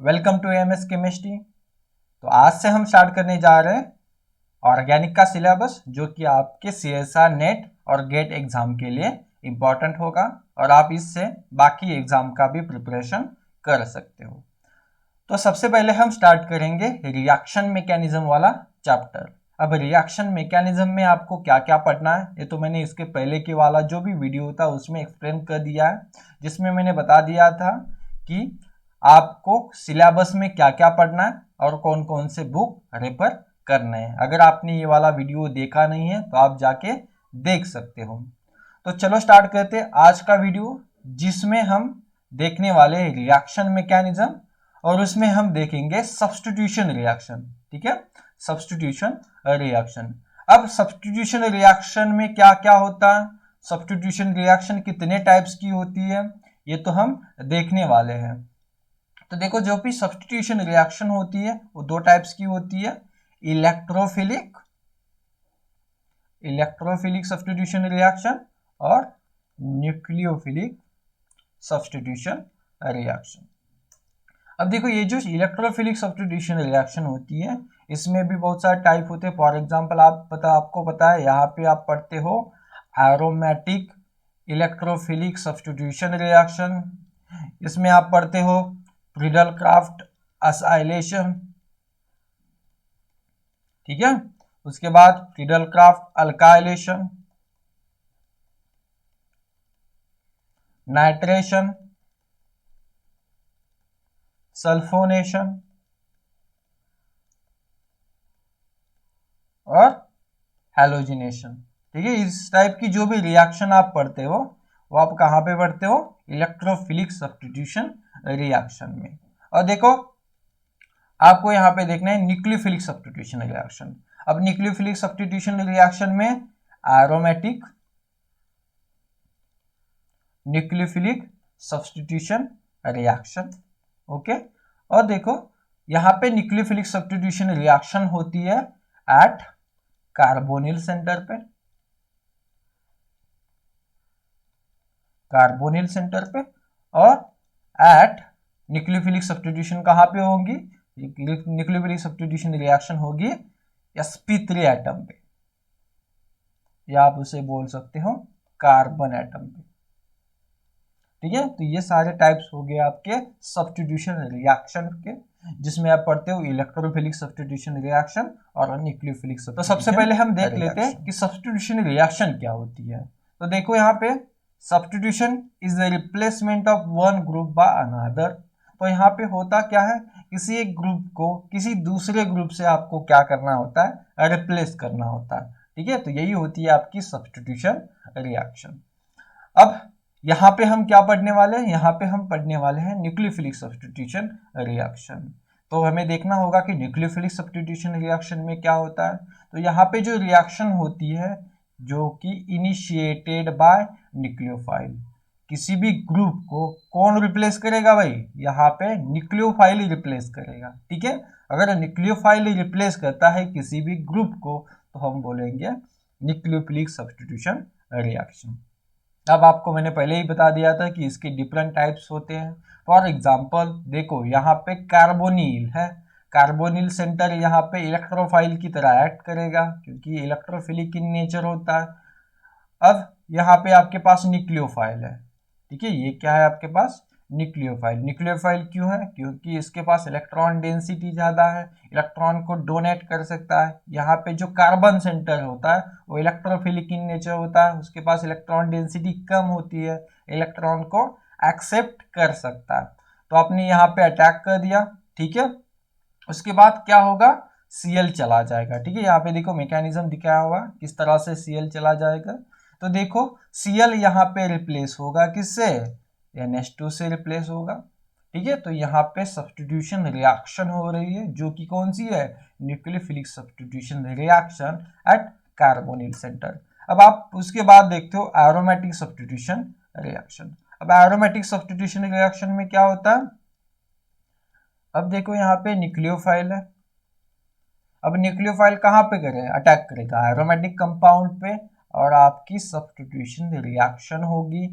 Welcome to MS chemistry. तो आज से हम स्टार्ट करने जा रहे हैं ऑर्गेनिक का सिलेबस, जो कि आपके सीएसआर नेट और गेट एग्जाम के लिए इम्पॉर्टेंट होगा और आप इससे बाकी एग्जाम का भी प्रिपरेशन कर सकते हो। तो सबसे पहले हम स्टार्ट करेंगे रिएक्शन मैकेनिज्म वाला चैप्टर। अब रिएक्शन मैकेनिज्म में आपको क्या क्या पढ़ना है ये तो मैंने इसके पहले के वाला जो भी वीडियो था उसमें एक्सप्लेन कर दिया है, जिसमें मैंने बता दिया था कि आपको सिलेबस में क्या क्या पढ़ना है और कौन कौन से बुक रेफर करने हैं। अगर आपने ये वाला वीडियो देखा नहीं है तो आप जाके देख सकते हो। तो चलो स्टार्ट करते हैं आज का वीडियो, जिसमें हम देखने वाले हैं रिएक्शन मैकेनिज्म और उसमें हम देखेंगे सब्स्टिट्यूशन रिएक्शन। ठीक है, सब्स्टिट्यूशन रिएक्शन। अब सब्स्टिट्यूशन रिएक्शन में क्या क्या होता है, सब्स्टिट्यूशन रिएक्शन कितने टाइप्स की होती है, ये तो हम देखने वाले हैं। तो देखो, जो भी सब्स्टिट्यूशन रिएक्शन होती है वो दो टाइप्स की होती है, इलेक्ट्रोफिलिक सब्स्टिट्यूशन रिएक्शन और न्यूक्लियोफिलिक सब्स्टिट्यूशन रिएक्शन। अब देखो, ये जो इलेक्ट्रोफिलिक सब्स्टिट्यूशन रिएक्शन होती है इसमें भी बहुत सारे टाइप होते हैं। फॉर एग्जांपल आपको पता है, यहाँ पे आप पढ़ते हो एरोमेटिक इलेक्ट्रोफिलिक सब्स्टिट्यूशन रिएक्शन, इसमें आप पढ़ते हो फ्रीडल-क्राफ्ट एसाइलेशन। ठीक है, उसके बाद फ्रीडल-क्राफ्ट अल्काइलेशन, नाइट्रेशन, सल्फोनेशन और हैलोजिनेशन। ठीक है, इस टाइप की जो भी रिएक्शन आप पढ़ते हो वो आप कहाँ पे पढ़ते हो, इलेक्ट्रोफिलिक सब्स्टिट्यूशन रिएक्शन में। और देखो, आपको यहाँ पे देखना है न्यूक्लियोफिलिक सब्स्टिट्यूशन रिएक्शन। अब न्यूक्लियोफिलिक सब्स्टिट्यूशन रिएक्शन में aromatic nucleophilic substitution reaction. Okay, और देखो यहाँ पे न्यूक्लियोफिलिक सब्स्टिट्यूशन रिएक्शन होती है एट कार्बोनिल सेंटर पे, और एट न्यूक्लियोफिलिक सब्स्टिट्यूशन कहाँ पे होगी, न्यूक्लियोफिलिक सब्स्टिट्यूशन रिएक्शन होगी sp3 एटम पे, या आप उसे बोल सकते हो कार्बन एटम पे। ठीक है, तो ये सारे टाइप्स हो गए आपके सब्स्टिट्यूशन रिएक्शन के, जिसमें आप पढ़ते हो इलेक्ट्रोफिलिक सब्स्टिट्यूशन रिएक्शन और न्यूक्लियोफिलिक। तो सबसे पहले हम देख लेते हैं कि सब्स्टिट्यूशन रिएक्शन क्या होती है। तो देखो, यहाँ पे substitution is the replacement of one group by another. तो यहाँ पे होता क्या है, किसी एक ग्रुप को किसी दूसरे ग्रुप से आपको क्या करना होता है, रिप्लेस करना होता है। ठीक है, तो यही होती है आपकी सब्स्टिट्यूशन रिएक्शन। अब यहाँ पे हम क्या पढ़ने वाले हैं, यहाँ पे हम पढ़ने वाले हैं न्यूक्लियोफिलिक सब्स्टिट्यूशन रिएक्शन। तो हमें देखना होगा कि न्यूक्लियोफिलिक सब्स्टिट्यूशन रिएक्शन में क्या होता है। तो यहाँ पे जो रिएक्शन होती है जो कि इनिशिएटेड बाय न्यूक्लियोफाइल, किसी भी ग्रुप को कौन रिप्लेस करेगा भाई, यहाँ पे न्यूक्लियोफाइल ही रिप्लेस करेगा। ठीक है, अगर न्यूक्लियोफाइल ही रिप्लेस करता है किसी भी ग्रुप को तो हम बोलेंगे न्यूक्लियोफिलिक सब्स्टिट्यूशन रिएक्शन। अब आपको मैंने पहले ही बता दिया था कि इसके डिफरेंट टाइप्स होते हैं। फॉर एग्जांपल देखो, यहाँ पे कार्बोनिल है, कार्बोनिल सेंटर यहाँ पे इलेक्ट्रोफाइल की तरह एक्ट करेगा क्योंकि इलेक्ट्रोफिलिक इन नेचर होता है। अब यहाँ पे आपके पास न्यूक्लियोफाइल है। ठीक है, ये क्या है आपके पास, न्यूक्लियोफाइल। न्यूक्लियोफाइल क्यों है, क्योंकि इसके पास इलेक्ट्रॉन डेंसिटी ज़्यादा है, इलेक्ट्रॉन को डोनेट कर सकता है। यहाँ पे जो कार्बन सेंटर होता है वो इलेक्ट्रोफिलिक इन नेचर होता है, उसके पास इलेक्ट्रॉन डेंसिटी कम होती है, इलेक्ट्रॉन को एक्सेप्ट कर सकता है। तो आपने यहाँ पे अटैक कर दिया। ठीक है, उसके बाद क्या होगा, Cl चला जाएगा। ठीक है, यहाँ पे देखो मैकेनिज्म दिखाया हुआ किस तरह से Cl चला जाएगा। तो देखो, Cl यहाँ पे रिप्लेस होगा किससे, NH2 से रिप्लेस होगा। ठीक है, तो यहाँ पे सब्स्टिट्यूशन रिएक्शन हो रही है जो कि कौन सी है, nucleophilic substitution reaction at carbonyl centre. अब आप उसके बाद देखते हो एरोमेटिक सब्स्टिट्यूशन रिएक्शन। अब एरोमेटिक सब्स्टिट्यूशन रिएक्शन में क्या होता है, अब देखो यहाँ पे न्यूक्लियोफाइल है। अब न्यूक्लियोफाइल कहाँ पे करे, अटैक करेगा एरोमेटिक कंपाउंड पे और आपकी सब्स्टिट्यूशन रिएक्शन होगी।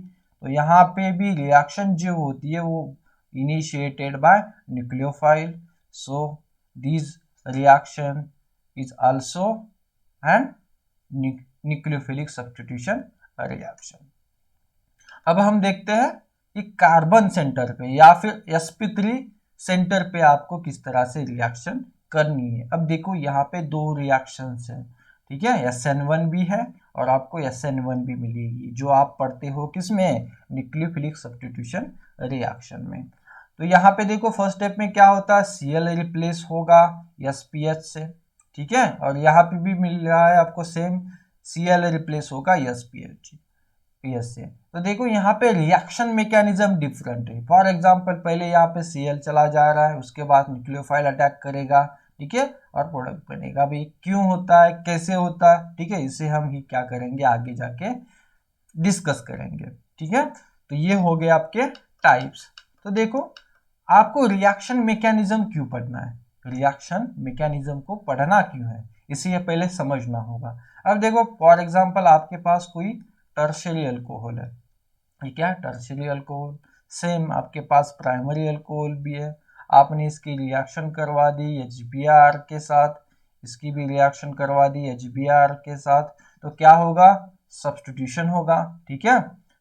तो यहाँ पे भी रिएक्शन जो होती है वो initiated by nucleophile. So this reaction is also an nucleophilic substitution reaction. अब हम देखते हैं कि कार्बन सेंटर पे या फिर sp3 सेंटर पे आपको किस तरह से रिएक्शन करनी है। अब देखो यहाँ पे दो रिएक्शंस हैं, ठीक है, SN1 भी है और आपको SN1 भी मिलेगी जो आप पढ़ते हो किसमें, न्यूक्लियोफिलिक सब्स्टिट्यूशन रिएक्शन में। तो यहाँ पे देखो फर्स्ट स्टेप में क्या होता है, Cl रिप्लेस होगा SPH से, ठीक है, और यहाँ पे भी मिल रहा है आपको सेम, Cl रिप्लेस होगा SPH से। तो देखो यहाँ पे रिएक्शन मैकेनिज्म डिफरेंट है। फॉर एग्जांपल पहले यहाँ पे Cl चला जा रहा है, उसके बाद न्यूक्लियोफाइल अटैक करेगा, ठीक है, और प्रोडक्ट बनेगा। भाई क्यों होता है, कैसे होता है, ठीक है, इसे हम ही क्या करेंगे आगे जाके डिस्कस करेंगे, ठीक है। तो ये हो गए आपके टाइप्स। तो देखो आपको रिएक्शन मैकेनिज्म क्यों पढ़ना है, रिएक्शन मैकेनिज्म को पढ़ना क्यों है, इसे पहले समझना होगा। अब देखो फॉर एग्जांपल आपके पास कोई टर्शियरी अल्कोहल है, ठीक है, टर्शियरी अल्कोहल, सेम आपके पास प्राइमरी अल्कोहल भी है, आपने इसकी रिएक्शन करवा दी HBr के साथ, इसकी भी रिएक्शन करवा दी HBr के साथ, तो क्या होगा, सब्स्टिट्यूशन होगा, ठीक है,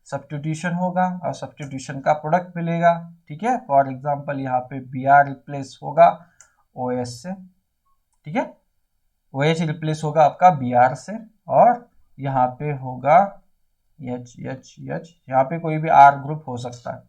सब्स्टिट्यूशन होगा और सब्स्टिट्यूशन का प्रोडक्ट मिलेगा, ठीक है। फॉर एग्जांपल यहाँ पे Br रिप्लेस होगा OH से, ठीक है, OH रिप्लेस होगा आपका Br से, और यहाँ पे होगा H यहाँ पे कोई भी R ग्रुप हो सकता है,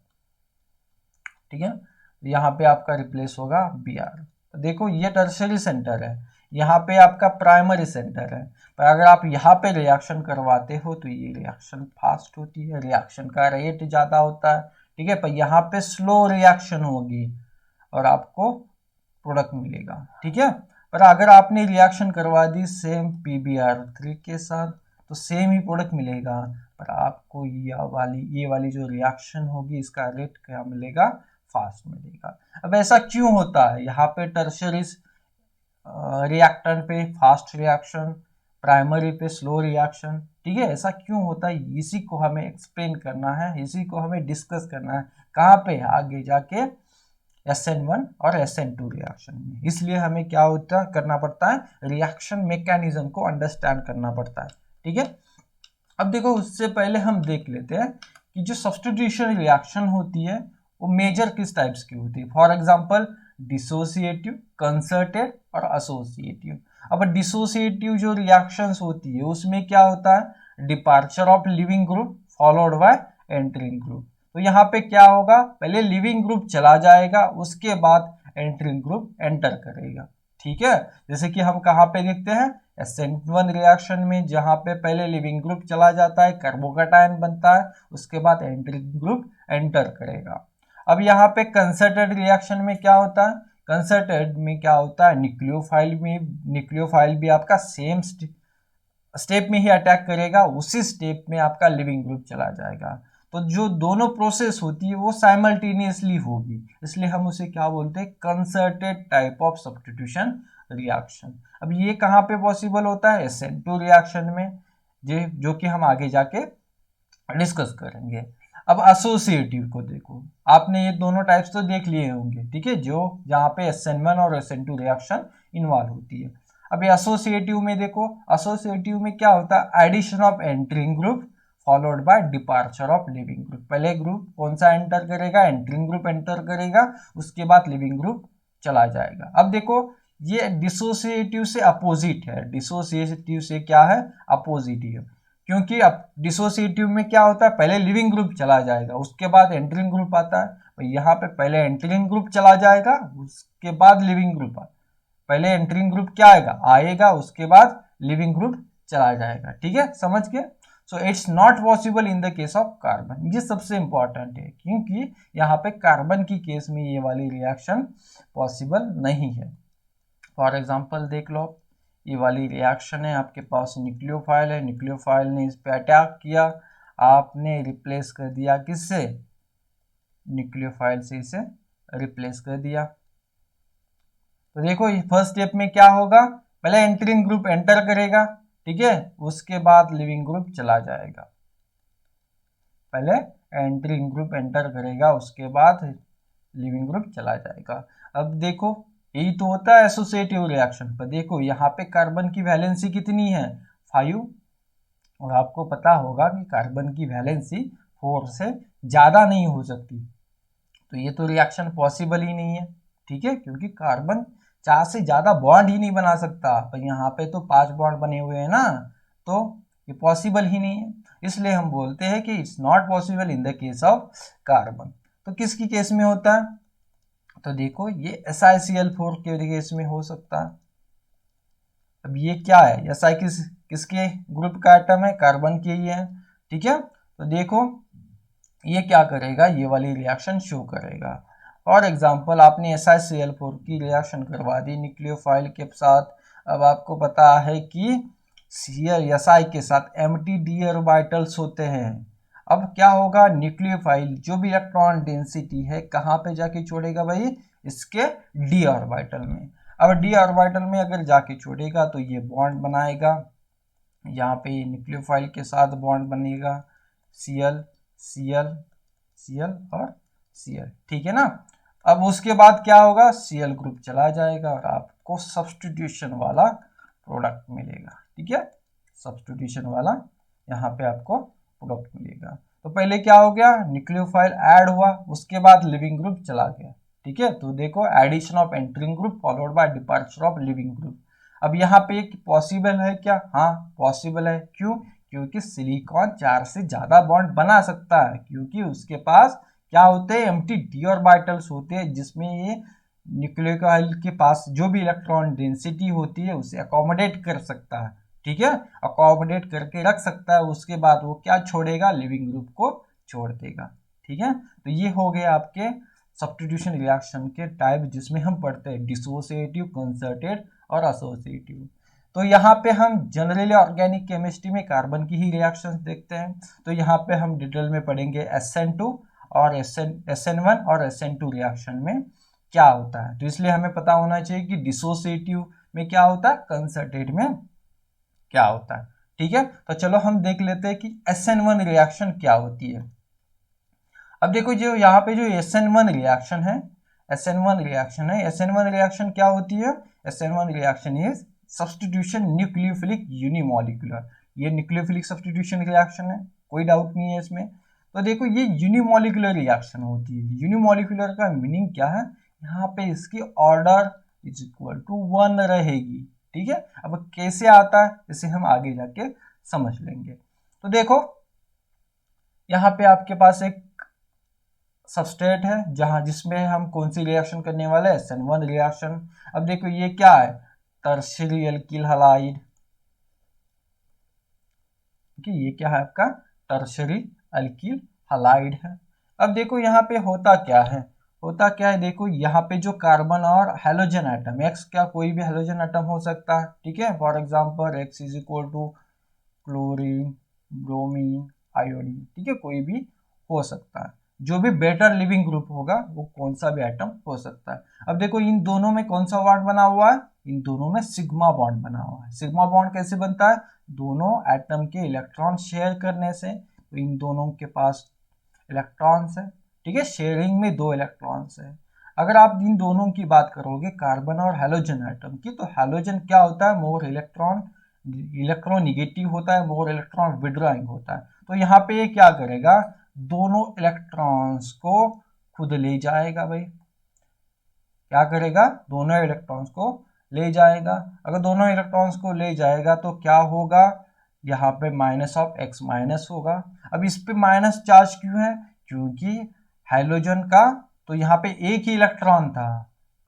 ठीक है, यहाँ पे आपका रिप्लेस होगा Br। तो देखो ये टर्शियरी सेंटर है, यहाँ पे आपका प्राइमरी सेंटर है, पर अगर आप यहाँ पे रिएक्शन करवाते हो तो ये रिएक्शन फास्ट होती है, रिएक्शन का रेट ज़्यादा होता है, ठीक है, पर यहाँ पे स्लो रिएक्शन होगी और आपको प्रोडक्ट मिलेगा, ठीक है। पर अगर आपने रिएक्शन करवा दी सेम PbR3 के साथ तो सेम ही प्रोडक्ट मिलेगा, पर आपको ये वाली जो रिएक्शन होगी इसका रेट क्या मिलेगा, फास्ट मिलेगा। अब ऐसा क्यों होता है, यहाँ पे टर्शियरी रिएक्टर पे फास्ट रिएक्शन, प्राइमरी पे स्लो रिएक्शन, ठीक है, ऐसा क्यों होता है, इसी को हमें एक्सप्लेन करना है, इसी को हमें डिस्कस करना है, कहाँ पे, आगे जाके SN1 और SN2 रिएक्शन में। इसलिए हमें क्या होता करना पड़ता है, रिएक्शन मैकेनिज्म को अंडरस्टैंड करना पड़ता है, ठीक है। अब देखो उससे पहले हम देख लेते हैं कि जो सब्स्टिट्यूशन रिएक्शन होती है वो मेजर किस टाइप्स की होती है। फॉर एग्जांपल डिसोसिएटिव, कंसर्टेड और एसोसिएटिव। अब डिसोसिएटिव जो रिएक्शंस होती है उसमें क्या होता है, departure of leaving group followed bye entering group. तो यहाँ पे क्या होगा, पहले लिविंग ग्रुप चला जाएगा, उसके बाद एंटरिंग ग्रुप एंटर करेगा, ठीक है। जैसे कि हम कहाँ पे देखते हैं, SN1 रिएक्शन में, जहां पे पहले लिविंग ग्रुप चला जाता है, कार्बोकैटायन बनता है, उसके बाद एंटरिंग ग्रुप एंटर करेगा। अब यहाँ पे कंसर्टेड रिएक्शन में क्या होता है, कंसर्टेड में क्या होता है, न्यूक्लियोफाइल भी आपका सेम स्टेप में ही अटैक करेगा, उसी स्टेप में आपका लिविंग ग्रुप चला जाएगा। तो जो दोनों प्रोसेस होती है वो साइमल्टेनियसली होगी, इसलिए हम उसे क्या बोलते हैं, concerted type of substitution reaction. अब ये कहाँ पे पॉसिबल होता है, SN2 रिएक्शन में, जो कि हम आगे जाके डिस्कस करेंगे। अब एसोसिएटिव को देखो, आपने ये दोनों टाइप्स तो देख लिए होंगे, ठीक है, जो जहाँ पे SN1 और SN2 रिएक्शन इन्वॉल्व होती है। अब एसोसिएटिव में देखो, एसोसिएटिव में क्या होता है, addition of entering group followed by departure of leaving group. पहले ग्रुप कौन सा एंटर करेगा, एंटरिंग ग्रुप एंटर करेगा, उसके बाद लिविंग ग्रुप चला जाएगा। अब देखो ये डिसोसिएटिव से अपोजिट है, डिसोसिएटिव से क्या है, अपोजिट है, क्योंकि अब डिसोसिएटिव में क्या होता है, पहले लिविंग ग्रुप चला जाएगा, उसके बाद एंटरिंग ग्रुप आता है। यहाँ पे पहले एंटरिंग ग्रुप चला जाएगा, उसके बाद लिविंग ग्रुप आता है। पहले एंटरिंग ग्रुप क्या आएगा, उसके बाद लिविंग ग्रुप चला जाएगा, ठीक है, समझ गए। So it's not possible in the case of carbon, ये सबसे इंपॉर्टेंट है, क्योंकि यहाँ पे कार्बन की केस में ये वाली रिएक्शन पॉसिबल नहीं है। फॉर एग्जाम्पल देख लो, ये वाली रिएक्शन है, आपके पास न्यूक्लियोफाइल है, न्यूक्लियोफाइल ने इस पे अटैक किया, आपने रिप्लेस कर दिया किससे, न्यूक्लियोफाइल से इसे रिप्लेस कर दिया। तो देखो फर्स्ट स्टेप में क्या होगा, पहले एंटरिंग ग्रुप एंटर करेगा, ठीक है, उसके बाद लिविंग ग्रुप चला जाएगा। पहले एंटरिंग ग्रुप एंटर करेगा, उसके बाद लिविंग ग्रुप चला जाएगा। अब देखो यही तो होता है एसोसिएटिव रिएक्शन पर। देखो यहाँ पे कार्बन की वैलेंसी कितनी है 5, और आपको पता होगा कि कार्बन की वैलेंसी 4 से ज़्यादा नहीं हो सकती, तो ये तो रिएक्शन पॉसिबल ही नहीं है। ठीक है, क्योंकि कार्बन 4 से ज़्यादा बॉन्ड ही नहीं बना सकता, पर यहाँ पे तो 5 बॉन्ड बने हुए हैं ना, तो ये पॉसिबल ही नहीं है। इसलिए हम बोलते हैं कि it's not possible in the case of carbon. तो किसकी केस में होता है, तो देखो ये SiCl4 के केस में हो सकता है। अब ये क्या है, Si किसके ग्रुप का एटम है, कार्बन के ही है। ठीक है, तो देखो ये क्या करेगा, ये वाली रिएक्शन शो करेगा। फॉर एग्जांपल आपने SiCl4 की रिएक्शन करवा दी न्यूक्लियोफाइल के साथ। अब आपको पता है कि Si के साथ एम्प्टी d ऑर्बिटल्स होते हैं। अब क्या होगा, न्यूक्लियोफाइल जो भी इलेक्ट्रॉन डेंसिटी है कहाँ पे जाके छोड़ेगा भाई, इसके d ऑर्बिटल में। अब d ऑर्बिटल में अगर जाके छोड़ेगा तो ये बॉन्ड बनाएगा, यहाँ पे न्यूक्लियोफाइल के साथ बॉन्ड बनेगा, Cl Cl Cl और Cl। ठीक है ना। अब उसके बाद क्या होगा, Cl ग्रुप चला जाएगा और आपको सब्स्टिट्यूशन वाला प्रोडक्ट मिलेगा। ठीक है, सब्स्टिट्यूशन वाला यहाँ पे आपको प्रोडक्ट मिलेगा। तो पहले क्या हो गया, न्यूक्लियोफाइल ऐड हुआ, उसके बाद लिविंग ग्रुप चला गया। ठीक है, तो देखो addition of entering group followed by departure of leaving group. अब यहाँ पे पॉसिबल है क्या, हाँ पॉसिबल है। क्यों, क्योंकि सिलिकॉन 4 से ज्यादा बॉन्ड बना सकता है, क्योंकि उसके पास क्या होते हैं, एम्प्टी d ऑर्बिटल्स होते हैं, जिसमें ये न्यूक्लियोफाइल के पास जो भी इलेक्ट्रॉन डेंसिटी होती है उसे अकोमोडेट कर सकता है। ठीक है, अकोमोडेट करके रख सकता है, उसके बाद वो क्या छोड़ेगा, लिविंग ग्रुप को छोड़ देगा। ठीक है, तो ये हो गए आपके सब्स्टिट्यूशन रिएक्शन के टाइप, जिसमें हम पढ़ते हैं डिसोसिएटिव, कंसर्टेड और एसोसिएटिव। तो यहाँ पे हम जनरली ऑर्गेनिक केमिस्ट्री में कार्बन की ही रिएक्शंस देखते हैं, तो यहाँ पे हम डिटेल में पढ़ेंगे SN2 और SN1 और SN2 रिएक्शन में क्या होता है। तो इसलिए हमें पता होना चाहिए कि डिसोसिएटिव में क्या होता है, कंसर्टेड में क्या होता है। ठीक है, तो चलो हम देख लेते हैं कि SN1 रिएक्शन क्या होती है। अब देखो जो यहाँ पे जो SN1 रिएक्शन है, SN1 रिएक्शन है, SN1 रिएक्शन क्या होती है, SN1 reaction is substitution nucleophilic unimolecular. ये न्यूक्लियोफिलिक सब्स्टिट्यूशन रिएक्शन है, कोई डाउट नहीं है इसमें। तो देखो ये यूनिमॉलिक्यूलर रिएक्शन होती है। यूनिमॉलिक्यूलर का मीनिंग क्या है, यहाँ पे इसकी ऑर्डर इज इक्वल टू 1 रहेगी। ठीक है, अब कैसे आता है इसे हम आगे जाके समझ लेंगे। तो देखो यहाँ पे आपके पास एक सबस्ट्रेट है जहां जिसमें हम कौन सी रिएक्शन करने वाले हैं, SN1 रिएक्शन। अब देखो ये क्या है, टर्शियरी अल्किल हैलाइड। ये क्या है आपका, टर्शियरी अल्किल हैलाइड है। अब देखो यहाँ पे होता क्या है, होता क्या है, देखो यहाँ पे जो कार्बन और हेलोजन एटम, एक्स क्या कोई भी हेलोजन एटम हो सकता है। ठीक है, for example X is equal to chlorine, bromine, iodine. ठीक है, कोई भी हो सकता है, जो भी बेटर लिविंग ग्रुप होगा वो कौन सा भी एटम हो सकता है। अब देखो इन दोनों में कौन सा बॉन्ड बना हुआ है, इन दोनों में सिग्मा बॉन्ड बना हुआ है। सिग्मा बॉन्ड कैसे बनता है, दोनों एटम के इलेक्ट्रॉन शेयर करने से। तो इन दोनों के पास इलेक्ट्रॉन्स है। ठीक है, शेयरिंग में 2 इलेक्ट्रॉन्स है। अगर आप इन दोनों की बात करोगे कार्बन और हेलोजन एटम की, तो हेलोजन क्या होता है, मोर इलेक्ट्रॉन निगेटिव होता है, मोर इलेक्ट्रॉन विड्रॉइंग होता है। तो यहाँ पे ये क्या करेगा, दोनों इलेक्ट्रॉन्स को खुद ले जाएगा भाई। क्या करेगा, दोनों इलेक्ट्रॉन्स को ले जाएगा। अगर दोनों इलेक्ट्रॉन्स को ले जाएगा तो क्या होगा, यहाँ पे माइनस ऑफ x माइनस होगा। अब इस पे माइनस चार्ज क्यों है, क्योंकि हाइड्रोजन का तो यहाँ पे एक ही इलेक्ट्रॉन था,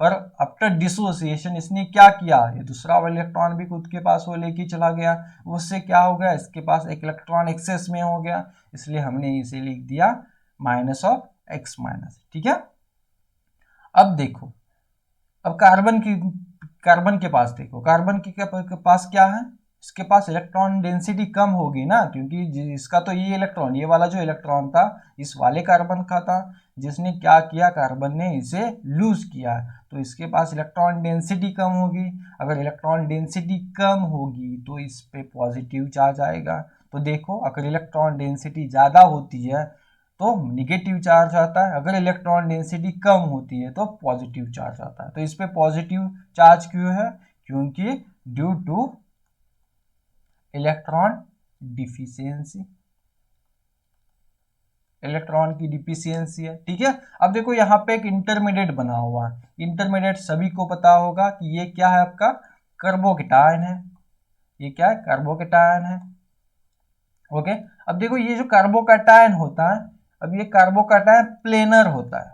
पर आफ्टर डिसोसिएशन इसने क्या किया, ये दूसरा वाला इलेक्ट्रॉन भी खुद के पास वो लेके चला गया, उससे क्या हो गया, इसके पास एक इलेक्ट्रॉन एक्सेस में हो गया, इसलिए हमने इसे लिख दिया माइनस ऑफ x माइनस। ठीक है, अब देखो, अब कार्बन के पास देखो, कार्बन के पास क्या है, इसके पास इलेक्ट्रॉन डेंसिटी कम होगी ना, क्योंकि इसका तो ये इलेक्ट्रॉन, ये वाला जो इलेक्ट्रॉन था इस वाले कार्बन का था, जिसने क्या किया, कार्बन ने इसे लूज किया, तो इसके पास इलेक्ट्रॉन डेंसिटी कम होगी। अगर इलेक्ट्रॉन डेंसिटी कम होगी तो इस पे पॉजिटिव चार्ज आएगा। तो देखो अगर इलेक्ट्रॉन डेंसिटी ज़्यादा होती है तो निगेटिव चार्ज आता है, अगर इलेक्ट्रॉन डेंसिटी कम होती है तो पॉजिटिव चार्ज आता है। तो इस पे पॉजिटिव चार्ज क्यों है? क्योंकि due two electron deficiency, electron की डिफिशियंसी है। ठीक है, अब देखो यहाँ पे एक इंटरमीडिएट बना हुआ है, इंटरमीडिएट सभी को पता होगा कि ये क्या है, आपका कार्बोकेटायन है। ये क्या है? कार्बोकेटायन है। ओके, अब देखो ये जो कार्बोकेटायन होता है, अब ये कार्बोकेटायन प्लेनर होता है,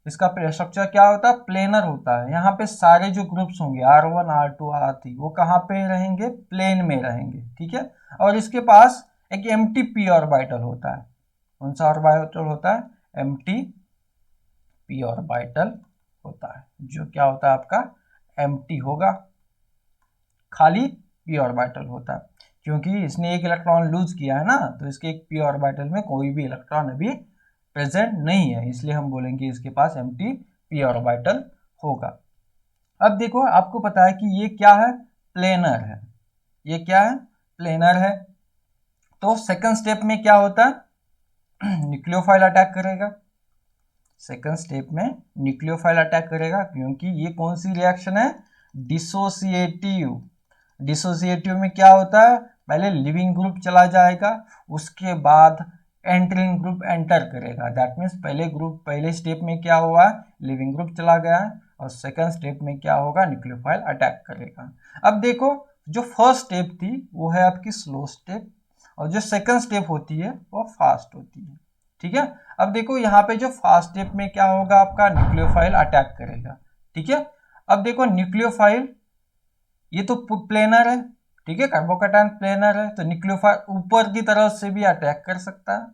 इसका स्ट्रक्चर क्या होता है? प्लेनर होता है। यहाँ पे सारे जो ग्रुप्स होंगे R1 R2 R3 वो कहाँ पे रहेंगे? प्लेन में रहेंगे। ठीक है, और इसके पास एक एम्प्टी p ऑर्बिटल होता है। कौन सा ऑर्बिटल होता है? एम्प्टी p ऑर्बिटल होता है, जो क्या होता है आपका? एम्प्टी होगा, खाली p ऑर्बिटल होता है, क्योंकि इसने एक इलेक्ट्रॉन लूज किया है ना, तो इसके एक p ऑर्बिटल में कोई भी इलेक्ट्रॉन अभी प्रेजेंट नहीं है, इसलिए हम बोलेंगे इसके पास एम्प्टी p ऑर्बिटल होगा। अब देखो आपको पता है कि ये क्या है? प्लेनर है। ये क्या है? प्लेनर है। तो सेकंड स्टेप में क्या होता है? न्यूक्लियोफाइल अटैक करेगा। सेकंड स्टेप में न्यूक्लियोफाइल अटैक करेगा, क्योंकि ये कौन सी रिएक्शन है? डिसोसिएटिव। डिसोसिएटिव में क्या होता है? पहले लिविंग ग्रुप चला जाएगा, उसके बाद एंटरिंग ग्रुप एंटर करेगा। दैट मीन्स पहले स्टेप में क्या हुआ? लिविंग ग्रुप चला गया है, और सेकंड स्टेप में क्या होगा? न्यूक्लियोफाइल अटैक करेगा। अब देखो जो फर्स्ट स्टेप थी वो है आपकी स्लो स्टेप, और जो सेकंड स्टेप होती है वो फास्ट होती है। ठीक है, अब देखो यहाँ पे जो फास्ट स्टेप में क्या होगा? आपका न्यूक्लियोफाइल अटैक करेगा। ठीक है, अब देखो न्यूक्लियोफाइल ये तो प्लेनर है। ठीक है, कार्बोकेटायन प्लेनर है, तो न्यूक्लियोफाइल ऊपर की तरफ से भी अटैक कर सकता है,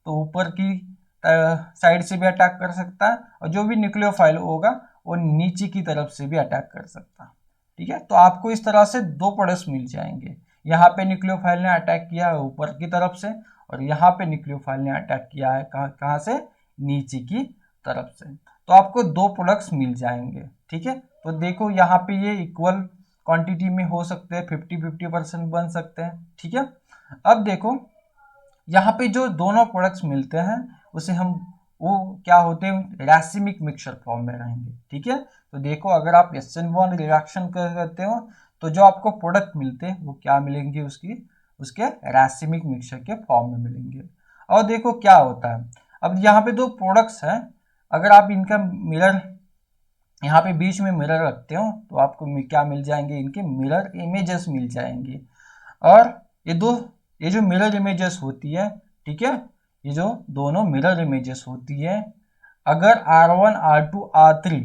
तो ऊपर की साइड से भी अटैक कर सकता है, और जो भी न्यूक्लियोफाइल होगा वो नीचे की तरफ से भी अटैक कर सकता है। ठीक है, तो आपको इस तरह से दो प्रोडक्ट्स मिल जाएंगे। यहाँ पे न्यूक्लियोफाइल ने अटैक किया है ऊपर की तरफ से, और यहाँ पे न्यूक्लियोफाइल ने अटैक किया है कहाँ से? नीचे की तरफ से। तो आपको दो प्रोडक्ट्स मिल जाएंगे। ठीक है, तो देखो यहाँ पे ये इक्वल क्वांटिटी में हो सकते हैं, 50-50% बन सकते हैं। ठीक है, अब देखो यहाँ पे जो दोनों प्रोडक्ट्स मिलते हैं उसे हम वो क्या होते हैं? रैसिमिक मिक्सचर फॉर्म में रहेंगे। ठीक है, तो देखो अगर आप SN1 रिएक्शन करते हो तो जो आपको प्रोडक्ट मिलते हैं वो क्या मिलेंगे? उसके रैसिमिक मिक्सचर के फॉर्म में मिलेंगे। और देखो क्या होता है, अब यहाँ पे दो प्रोडक्ट्स हैं, अगर आप इनका मिरर यहाँ पे बीच में मिरर रखते हो तो आपको क्या मिल जाएंगे? इनके मिरर इमेजेस मिल जाएंगे। और ये जो मिरर इमेजेस होती है, ठीक है, ये जो दोनों मिरर इमेजेस होती है, अगर R1 R2 R3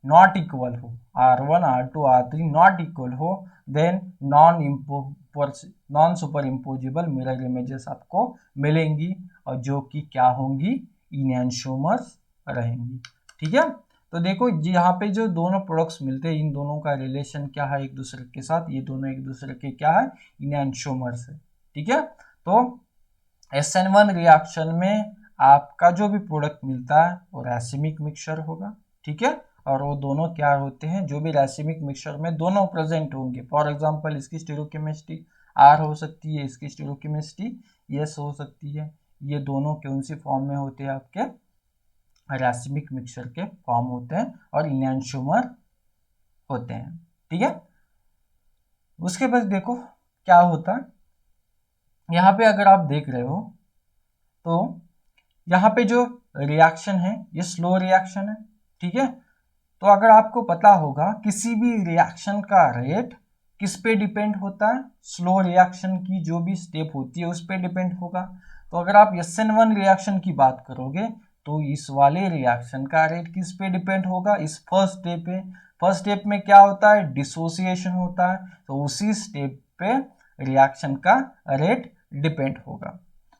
not equal हो, R1 R2 R3 not equal हो, then non superimposable mirror images आपको मिलेंगी, और जो कि क्या होंगी? इनैनशोमर्स रहेंगी। ठीक है, तो देखो यहाँ पे जो दोनों प्रोडक्ट्स मिलते हैं इन दोनों का रिलेशन क्या है एक दूसरे के साथ? ये दोनों एक दूसरे के क्या है? इनैनशोमर्स है। ठीक है, तो SN1 रिएक्शन में आपका जो भी प्रोडक्ट मिलता है वो रैसिमिक मिक्सचर होगा। ठीक है, और वो दोनों क्या होते हैं? जो भी रैसिमिक मिक्सचर में दोनों प्रेजेंट होंगे, फॉर एग्जांपल इसकी स्टीरियोकेमिस्ट्री R हो सकती है, इसकी स्टीरियोकेमिस्ट्री S हो सकती है। ये दोनों कौन सी फॉर्म में होते हैं? आपके रैसिमिक मिक्सचर के फॉर्म होते हैं और इनैनशोमर होते हैं। ठीक है, उसके बाद देखो क्या होता है, यहाँ पे अगर आप देख रहे हो तो यहाँ पे जो रिएक्शन है ये स्लो रिएक्शन है। ठीक है, तो अगर आपको पता होगा किसी भी रिएक्शन का रेट किस पे डिपेंड होता है? स्लो रिएक्शन की जो भी स्टेप होती है उस पे डिपेंड होगा। तो अगर आप SN1 रिएक्शन की बात करोगे तो इस वाले रिएक्शन का रेट किस पे डिपेंड होगा? इस फर्स्ट स्टेप पे। फर्स्ट स्टेप में क्या होता है? डिसोसिएशन होता है, तो उसी स्टेप पे रिएक्शन का रेट डिपेंड होगा।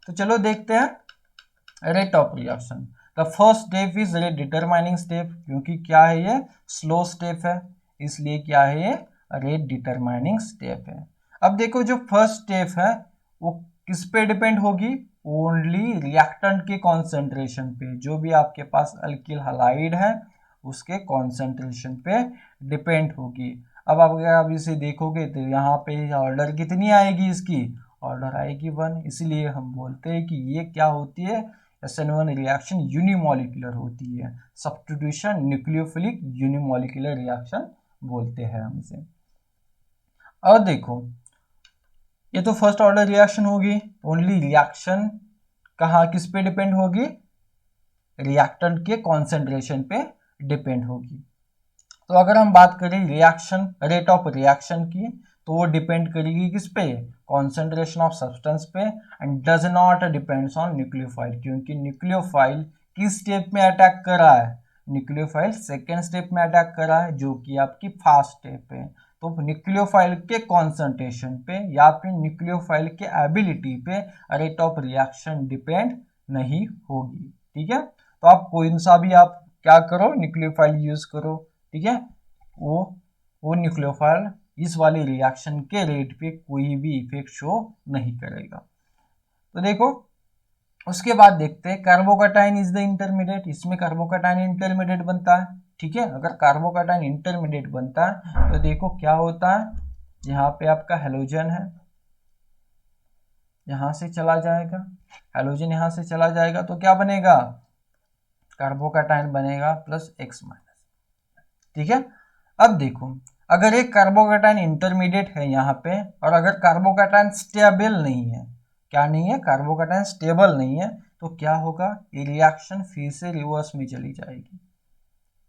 तो चलो देखते हैं rate of reaction. The first step is rate determining step, क्योंकि क्या है? ये स्लो स्टेप है, इसलिए क्या है? ये रेट डिटरमाइनिंग स्टेप है। अब देखो जो फर्स्ट स्टेप है वो किस पे डिपेंड होगी? ओनली रिएक्टेंट के कॉन्सेंट्रेशन पे, जो भी आपके पास अल्किल हैलाइड है उसके कॉन्सेंट्रेशन पे डिपेंड होगी। अब अगर आप इसे देखोगे तो यहाँ पे ऑर्डर कितनी आएगी? इसकी ऑर्डर आएगी 1। इसलिए हम बोलते हैं कि ये क्या होती है, SN1 रिएक्शन यूनिमॉलिक्यूलर होती है। सब्स्टिट्यूशन न्यूक्लियोफिलिक यूनिमॉलिक्यूलर रिएक्शन बोलते हैं हम इसे। और देखो ये तो फर्स्ट ऑर्डर रिएक्शन होगी। ओनली रिएक्शन कहाँ किस पे डिपेंड होगी, रिएक्टेंट के कॉन्सेंट्रेशन पे डिपेंड होगी। तो अगर हम बात करें रिएक्शन रेट ऑफ रिएक्शन की, तो वो डिपेंड करेगी किस पे, कॉन्सेंट्रेशन ऑफ सब्सटेंस पे, and does not depends on nucleophile, क्योंकि न्यूक्लियोफाइल किस स्टेप में अटैक कर रहा है, न्यूक्लियोफाइल सेकेंड स्टेप में अटैक कर रहा है, जो कि आपकी फास्ट स्टेप है। तो न्यूक्लियोफाइल के कॉन्सेंट्रेशन पे या फिर न्यूक्लियोफाइल के एबिलिटी पे रेट ऑफ रिएक्शन डिपेंड नहीं होगी। ठीक है, तो आप कोई सा भी आप क्या करो, न्यूक्लियोफाइल यूज करो, ठीक है, वो न्यूक्लियोफाइल इस वाली रिएक्शन के रेट पे कोई भी इफेक्ट शो नहीं करेगा। तो देखो उसके बाद देखते हैं कार्बोकैटायन इज द इंटरमीडिएट। इसमें कार्बोकैटायन इंटरमीडिएट बनता है। ठीक है, अगर कार्बोकैटायन इंटरमीडिएट बनता है तो देखो क्या होता है, यहाँ पे आपका हेलोजन है, यहां से चला जाएगा, हेलोजन यहां से चला जाएगा तो क्या बनेगा, कार्बोकैटायन बनेगा प्लस X माइनस। ठीक है, अब देखो अगर एक कार्बोकैटायन इंटरमीडिएट है यहाँ पे, और अगर कार्बोकैटायन स्टेबल नहीं है, क्या नहीं है, कार्बोकैटायन स्टेबल नहीं है, तो क्या होगा, ये रिएक्शन फिर से रिवर्स में चली जाएगी।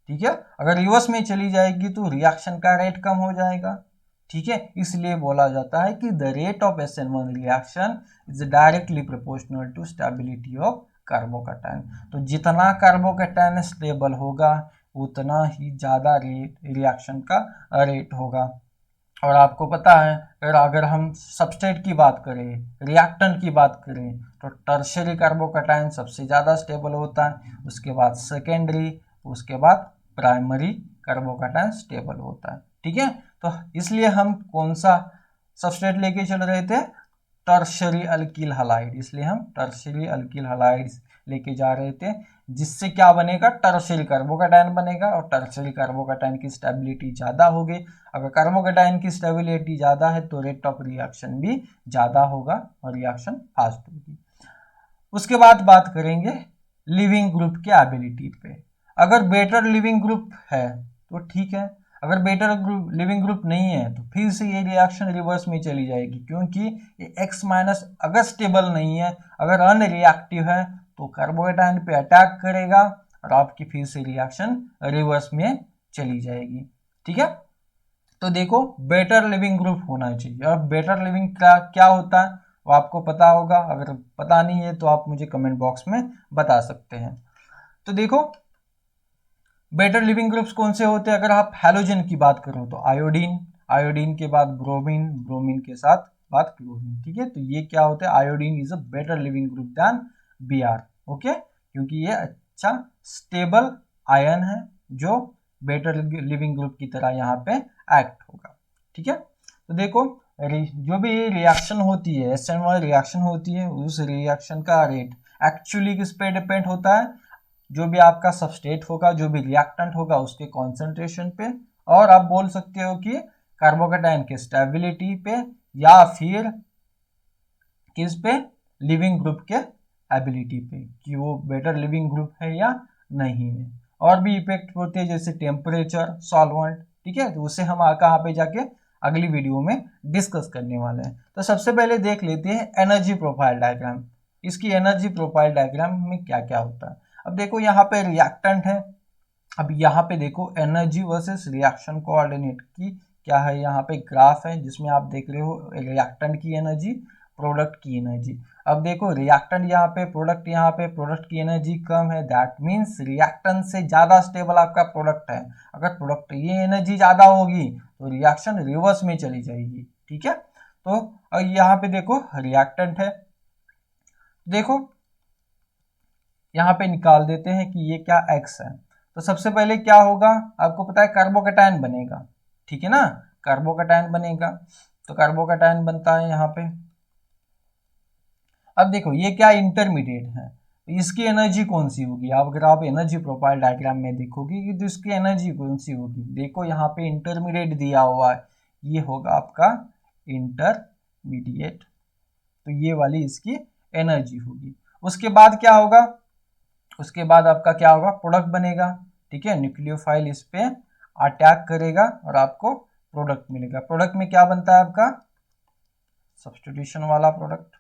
ठीक है, अगर रिवर्स में चली जाएगी तो रिएक्शन का रेट कम हो जाएगा। ठीक है, इसलिए बोला जाता है कि the rate of SN1 reaction is directly proportional to stability of carbocation. तो जितना कार्बोकैटायन स्टेबल होगा उतना ही ज़्यादा रिएक्शन का रेट होगा। और आपको पता है अगर हम सबस्ट्रेट की बात करें, रिएक्टेंट की बात करें, तो टर्शियरी कार्बोकैटायन सबसे ज़्यादा स्टेबल होता है, उसके बाद सेकेंडरी, उसके बाद प्राइमरी कार्बोकैटायन स्टेबल होता है। ठीक है, तो इसलिए हम कौन सा सबस्ट्रेट लेके चल रहे थे, टर्शियरी अल्किल हैलाइड, इसलिए हम टर्शियरी अल्किल हैलाइड लेके जा रहे थे, जिससे क्या बनेगा, टर्शियरी कार्बोकैटायन बनेगा, और टर्शियरी कार्बोकैटायन की स्टेबिलिटी ज़्यादा होगी। अगर कार्बोकैटायन की स्टेबिलिटी ज़्यादा है तो रेट ऑफ रिएक्शन भी ज़्यादा होगा और रिएक्शन फास्ट होगी। उसके बाद बात करेंगे लिविंग ग्रुप के एबिलिटी पे। अगर बेटर लिविंग ग्रुप है तो ठीक है, अगर बेटर लिविंग ग्रुप नहीं है तो फिर से ये रिएक्शन रिवर्स में चली जाएगी, क्योंकि ये X माइनस अगर स्टेबल नहीं है, अगर अनरिएक्टिव है, तो कार्बोकैटायन पे अटैक करेगा और आपकी फिर से रिएक्शन रिवर्स में चली जाएगी। ठीक है, तो देखो बेटर लिविंग ग्रुप होना चाहिए। और बेटर लिविंग का क्या होता है वो आपको पता होगा, अगर पता नहीं है तो आप मुझे कमेंट बॉक्स में बता सकते हैं। तो देखो बेटर लिविंग ग्रुप्स कौन से होते हैं, अगर आप हैलोजन की बात करो तो आयोडीन, आयोडीन के बाद ब्रोमीन, ब्रोमीन के साथ बात क्लोरीन। ठीक है, तो ये क्या होता है, iodine is a better leaving group than Br। Okay, क्योंकि ये अच्छा स्टेबल आयन है जो बेटर लिविंग ग्रुप की तरह यहाँ पे एक्ट होगा। ठीक है, तो देखो जो भी रिएक्शन होती है, SN1 रिएक्शन होती है, उस रिएक्शन का रेट एक्चुअली किस पे डिपेंड होता है, जो भी आपका सबस्ट्रेट होगा, जो भी रिएक्टेंट होगा उसके कॉन्सेंट्रेशन पे, और आप बोल सकते हो कि कार्बोकैटायन के स्टेबिलिटी पे, या फिर किस पे, लिविंग ग्रुप के एबिलिटी पे, कि वो बेटर लिविंग ग्रुप है या नहीं है। और भी इफेक्ट होते हैं जैसे टेम्परेचर, सॉल्वेंट। ठीक है, तो उसे हम कहाँ पे जाके अगली वीडियो में डिस्कस करने वाले हैं। तो सबसे पहले देख लेते हैं एनर्जी प्रोफाइल डायग्राम। इसकी एनर्जी प्रोफाइल डायग्राम में क्या क्या होता है। अब देखो यहाँ पे रिएक्टेंट है, अब यहाँ पे देखो एनर्जी वर्सेस रिएक्शन कोऑर्डिनेट की क्या है, यहाँ पे ग्राफ है जिसमें आप देख रहे हो रिएक्टेंट की एनर्जी, प्रोडक्ट की एनर्जी। अब देखो रिएक्टेंट यहाँ पे, प्रोडक्ट यहाँ पे, प्रोडक्ट की एनर्जी कम है, दैट मीन्स रिएक्टेंट से ज़्यादा स्टेबल आपका प्रोडक्ट है। अगर प्रोडक्ट ये एनर्जी ज़्यादा होगी तो रिएक्शन रिवर्स में चली जाएगी। ठीक है, तो यहाँ पे देखो रिएक्टेंट है, देखो यहाँ पे निकाल देते हैं कि ये क्या X है। तो सबसे पहले क्या होगा, आपको पता है कार्बोकैटायन बनेगा। ठीक है ना, कार्बोकैटायन बनेगा, तो कार्बोकैटायन बनता है यहाँ पे। अब देखो ये क्या इंटरमीडिएट है, तो इसकी एनर्जी कौन सी होगी, आप अगर आप एनर्जी प्रोफाइल डायग्राम में देखोगे कि तो इसकी एनर्जी कौन सी होगी, देखो यहाँ पे इंटरमीडिएट दिया हुआ है, ये होगा आपका इंटरमीडिएट। तो ये वाली इसकी एनर्जी होगी। उसके बाद क्या होगा, उसके बाद आपका क्या होगा, प्रोडक्ट बनेगा। ठीक है, न्यूक्लियोफाइल इस पे अटैक करेगा और आपको प्रोडक्ट मिलेगा। प्रोडक्ट में क्या बनता है आपका, सब्स्टिट्यूशन वाला प्रोडक्ट।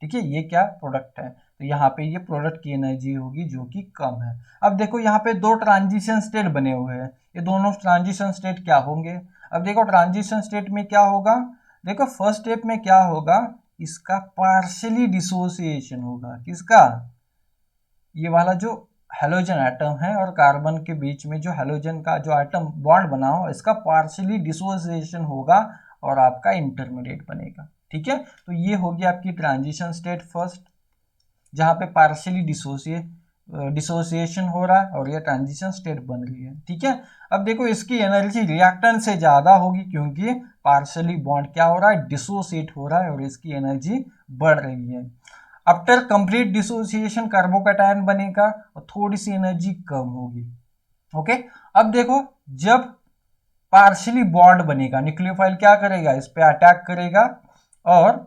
ठीक है, ये क्या प्रोडक्ट है, तो यहाँ पे ये प्रोडक्ट की एनर्जी होगी जो कि कम है। अब देखो यहाँ पे दो ट्रांजिशन स्टेट बने हुए हैं, ये दोनों ट्रांजिशन स्टेट क्या होंगे। अब देखो ट्रांजिशन स्टेट में क्या होगा, देखो फर्स्ट स्टेप में क्या होगा, इसका पार्शियली डिसोसिएशन होगा। किसका, ये वाला जो हेलोजन एटम है और कार्बन के बीच में जो हेलोजन का जो एटम बॉन्ड बना हो, इसका पार्शियली डिसोसिएशन होगा और आपका इंटरमीडिएट बनेगा। ठीक है, तो ये होगी आपकी ट्रांजिशन स्टेट फर्स्ट, जहां पे पार्शियली डिसोसिएशन हो रहा है और ये ट्रांजिशन स्टेट बन रही है। ठीक है, अब देखो इसकी एनर्जी रिएक्टेंट से ज्यादा होगी क्योंकि पार्शियली बॉन्ड क्या हो रहा है, डिसोसिएट हो रहा है और इसकी एनर्जी बढ़ रही है। आफ्टर कंप्लीट डिसोसिएशन कार्बोकैटायन बनेगा और थोड़ी सी एनर्जी कम होगी। ओके, अब देखो जब पार्शियली बॉन्ड बनेगा, न्यूक्लियोफाइल क्या करेगा, इस पे अटैक करेगा और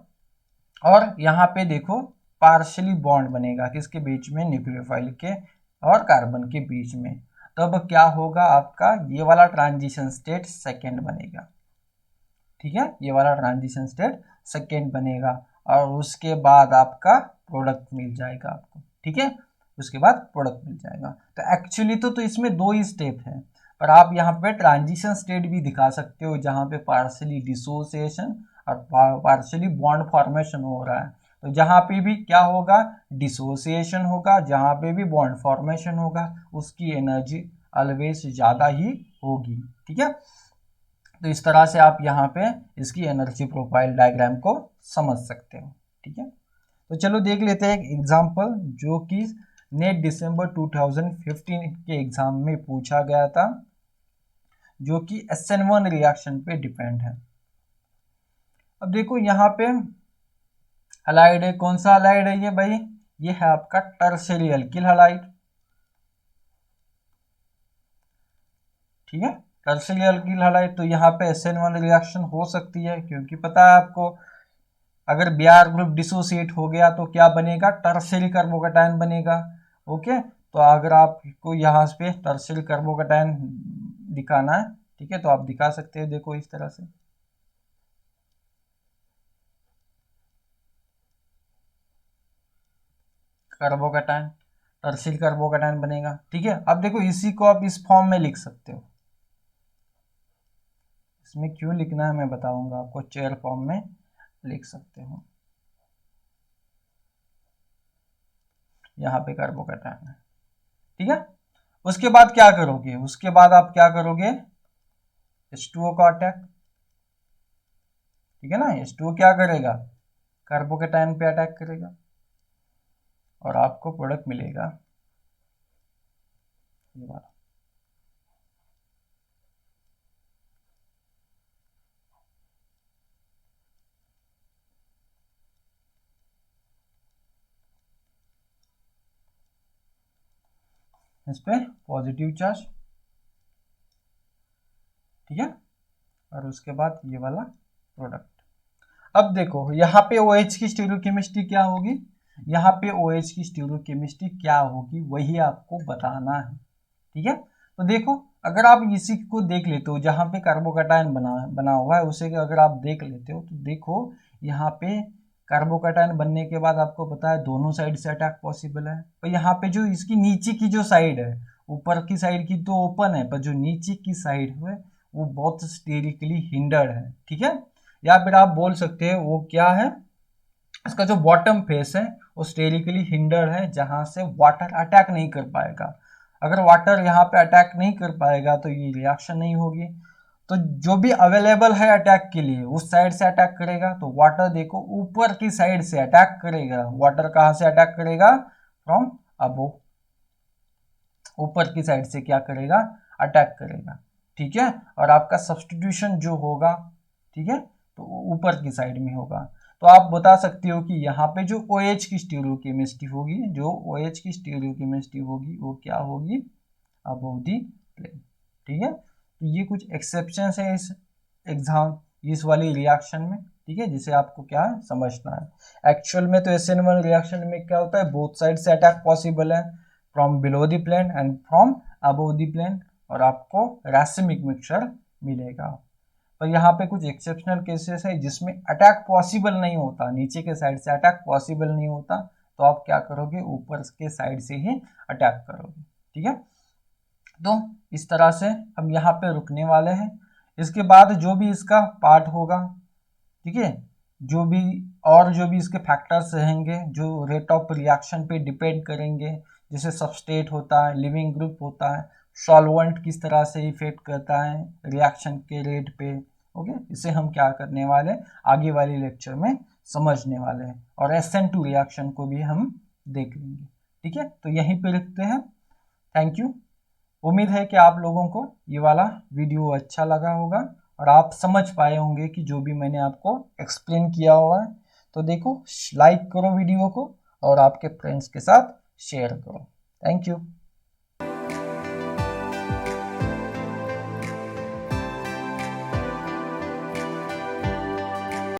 यहाँ पे देखो पार्शियली बॉन्ड बनेगा किसके बीच में, न्यूक्लियोफाइल के और कार्बन के बीच में। तब क्या होगा आपका, ये वाला ट्रांजिशन स्टेट सेकेंड बनेगा। ठीक है, ये वाला ट्रांजिशन स्टेट सेकेंड बनेगा और उसके बाद आपका प्रोडक्ट मिल जाएगा आपको। ठीक है, उसके बाद प्रोडक्ट मिल जाएगा। तो एक्चुअली तो इसमें दो ही स्टेप है, पर आप यहाँ पे ट्रांजिशन स्टेट भी दिखा सकते हो जहाँ पे पार्शियली डिसोसिएशन और पार्शियली बॉन्ड फॉर्मेशन हो रहा है। तो जहाँ पे भी क्या होगा, डिसोसिएशन होगा, जहाँ पे भी बॉन्ड फॉर्मेशन होगा, उसकी एनर्जी ऑलवेज ज़्यादा ही होगी। ठीक है, तो इस तरह से आप यहाँ पे इसकी एनर्जी प्रोफाइल डायग्राम को समझ सकते हो। ठीक है, तो चलो देख लेते हैं एक एग्जांपल जो कि नेट दिसंबर 2015 के एग्जाम में पूछा गया था, जो कि SN1 रिएक्शन पे डिपेंड है। अब देखो यहाँ पे हैलाइड है, कौन सा हैलाइड है ये भाई, ये है आपका टर्शियरी अल्किल हैलाइड। ठीक है, टर्शियरी अल्किल हैलाइड, तो यहाँ पे SN1 रिएक्शन हो सकती है क्योंकि पता है आपको, अगर Br ग्रुप डिसोसिएट हो गया तो क्या बनेगा, टर्शियरी कार्बोकैटायन बनेगा। ओके, तो अगर आपको यहाँ पे टर्शियरी कार्बोकैटायन दिखाना है, ठीक है, तो आप दिखा सकते हैं, देखो इस तरह से। कार्बोकैटायन, टर्शियरी कार्बोकैटायन बनेगा। ठीक है, अब देखो इसी को आप इस फॉर्म में लिख सकते हो। इसमें क्यों लिखना है मैं बताऊंगा आपको, चेयर फॉर्म में लिख सकते हो। यहाँ पे कार्बोकैटायन है। ठीक है, उसके बाद क्या करोगे, उसके बाद आप क्या करोगे, H2O का अटैक। ठीक है ना, H2O क्या करेगा, कार्बोकैटायन पे अटैक करेगा और आपको प्रोडक्ट मिलेगा ये वाला। इस पे पॉजिटिव चार्ज। ठीक है, और उसके बाद ये वाला प्रोडक्ट। अब देखो यहाँ पे OH की स्टीरियोकेमिस्ट्री क्या होगी, यहाँ पे OH की स्टीरियोकेमिस्ट्री क्या होगी वही आपको बताना है। ठीक है, तो देखो अगर आप इसी को देख लेते हो, जहाँ पे कार्बोकैटायन बना हुआ है उसे अगर आप देख लेते हो, तो देखो यहाँ पे कार्बोकैटायन बनने के बाद आपको पता है दोनों साइड से अटैक पॉसिबल है। पर यहाँ पे जो इसकी नीचे की जो साइड है, ऊपर की साइड की तो ओपन है, पर जो नीचे की साइड है वो बहुत स्टेरिकली हिंडर्ड है। ठीक है, या फिर आप बोल सकते हैं वो क्या है, इसका जो बॉटम फेस है वो स्टेरिकली हिंडर्ड है, जहां से वाटर अटैक नहीं कर पाएगा। अगर वाटर यहाँ पे अटैक नहीं कर पाएगा तो ये रिएक्शन नहीं होगी। तो जो भी अवेलेबल है अटैक के लिए उस साइड से अटैक करेगा। तो वाटर देखो ऊपर की साइड से अटैक करेगा, वाटर कहाँ से अटैक करेगा, फ्रॉम अबो, ऊपर की साइड से क्या करेगा, अटैक करेगा। ठीक है, और आपका सब्स्टिट्यूशन जो होगा, ठीक है, तो ऊपर की साइड में होगा। तो आप बता सकते हो कि यहाँ पे जो OH की स्टीरियोकेमिस्ट्री होगी, जो OH की स्टीरियोकेमिस्ट्री होगी वो क्या होगी, अबव दी प्लेन। ठीक है, तो ये कुछ एक्सेप्शन है इस एग्जाम, इस वाली रिएक्शन में। ठीक है, जिसे आपको क्या समझना है। एक्चुअल में तो SN1 रिएक्शन में क्या होता है, बोथ साइड से अटैक पॉसिबल है, from below the plane and from above the plane, और आपको रैसिमिक मिक्सचर मिलेगा। पर यहाँ पे कुछ एक्सेप्शनल केसेस है जिसमें अटैक पॉसिबल नहीं होता, नीचे के साइड से अटैक पॉसिबल नहीं होता, तो आप क्या करोगे, ऊपर के साइड से ही अटैक करोगे। ठीक है, तो इस तरह से हम यहाँ पे रुकने वाले हैं। इसके बाद जो भी इसका पार्ट होगा, ठीक है, जो भी इसके फैक्टर्स रहेंगे जो रेट ऑफ रिएक्शन पे डिपेंड करेंगे, जैसे सबस्ट्रेट होता है, लिविंग ग्रुप होता है, सॉल्वेंट किस तरह से इफेक्ट करता है रिएक्शन के रेट पे, ओके, इसे हम क्या करने वाले आगे वाले लेक्चर में समझने वाले हैं, और SN2 रिएक्शन को भी हम देख लेंगे। ठीक है, तो यहीं पे रखते हैं। Thank you. उम्मीद है कि आप लोगों को ये वाला वीडियो अच्छा लगा होगा और आप समझ पाए होंगे कि जो भी मैंने आपको एक्सप्लेन किया हुआ है। तो देखो, लाइक करो वीडियो को और आपके फ्रेंड्स के साथ शेयर करो। Thank you.